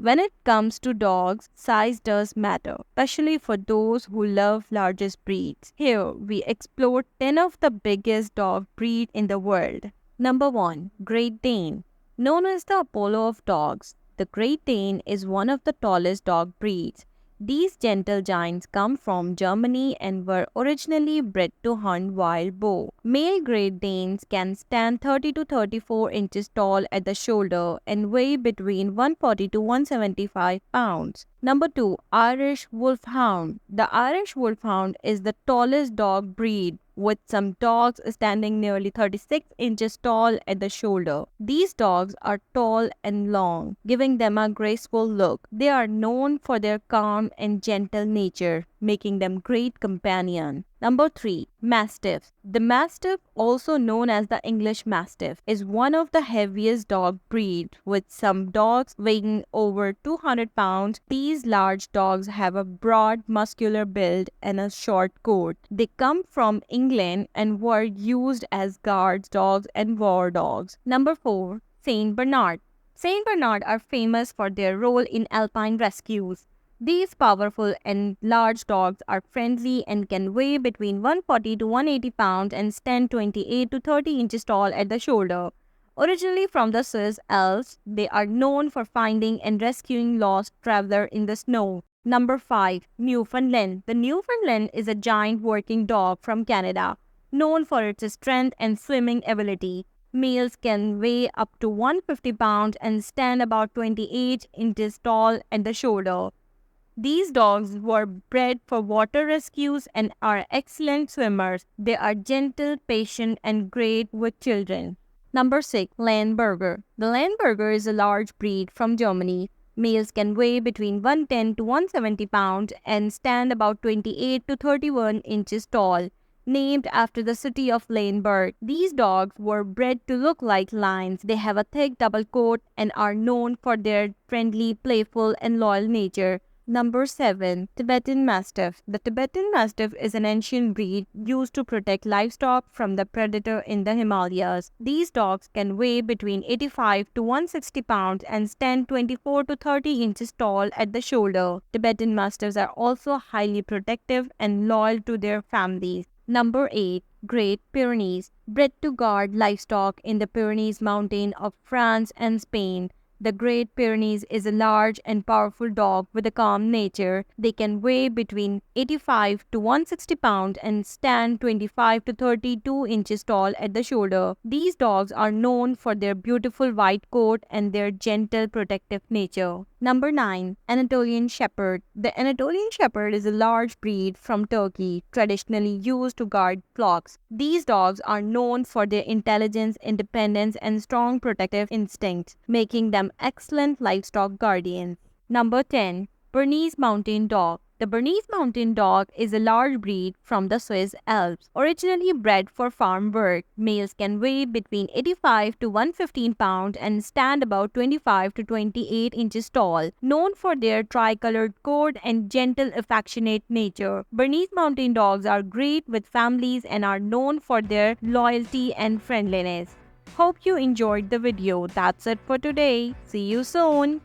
When it comes to dogs, size does matter, especially for those who love largest breeds. Here, we explore 10 of the biggest dog breeds in the world. Number 1. Great Dane. Known as the Apollo of dogs, the Great Dane is one of the tallest dog breeds. These gentle giants come from Germany and were originally bred to hunt wild boar. Male Great Danes can stand 30 to 34 inches tall at the shoulder and weigh between 140 to 175 pounds. Number 2. Irish Wolfhound. The Irish Wolfhound is the tallest dog breed, with some dogs standing nearly 36 inches tall at the shoulder. These dogs are tall and long, giving them a graceful look. They are known for their calm and gentle nature, making them great companions. Number 3. Mastiff. The Mastiff, also known as the English Mastiff, is one of the heaviest dog breeds, with some dogs weighing over 200 pounds. These large dogs have a broad, muscular build and a short coat. They come from England and were used as guard dogs and war dogs. Number 4. Saint Bernard. Saint Bernard are famous for their role in alpine rescues. These powerful and large dogs are friendly and can weigh between 140 to 180 pounds and stand 28 to 30 inches tall at the shoulder. Originally from the Swiss Alps, they are known for finding and rescuing lost travelers in the snow. Number 5. Newfoundland. The Newfoundland is a giant working dog from Canada, known for its strength and swimming ability. Males can weigh up to 150 pounds and stand about 28 inches tall at the shoulder. These dogs were bred for water rescues and are excellent swimmers. They are gentle, patient, and great with children. Number 6. Leonberger. The Leonberger is a large breed from Germany. Males can weigh between 110 to 170 pounds and stand about 28 to 31 inches tall. Named after the city of Leonberg, these dogs were bred to look like lions. They have a thick double coat and are known for their friendly, playful, and loyal nature. Number 7. Tibetan Mastiff. The Tibetan Mastiff is an ancient breed used to protect livestock from the predator in the Himalayas. These dogs can weigh between 85 to 160 pounds and stand 24 to 30 inches tall at the shoulder. Tibetan Mastiffs are also highly protective and loyal to their families. Number 8. Great Pyrenees. Bred to guard livestock in the Pyrenees mountain of France and Spain. The Great Pyrenees is a large and powerful dog with a calm nature. They can weigh between 85 to 160 pounds and stand 25 to 32 inches tall at the shoulder. These dogs are known for their beautiful white coat and their gentle protective nature. Number 9. Anatolian Shepherd. The Anatolian Shepherd is a large breed from Turkey, traditionally used to guard flocks. These dogs are known for their intelligence, independence, and strong protective instincts, making them excellent livestock guardians. Number 10. Bernese Mountain Dog. The Bernese Mountain Dog is a large breed from the Swiss Alps. Originally bred for farm work, males can weigh between 85 to 115 pounds and stand about 25 to 28 inches tall. Known for their tricolored coat and gentle, affectionate nature, Bernese Mountain Dogs are great with families and are known for their loyalty and friendliness. Hope you enjoyed the video. That's it for today. See you soon.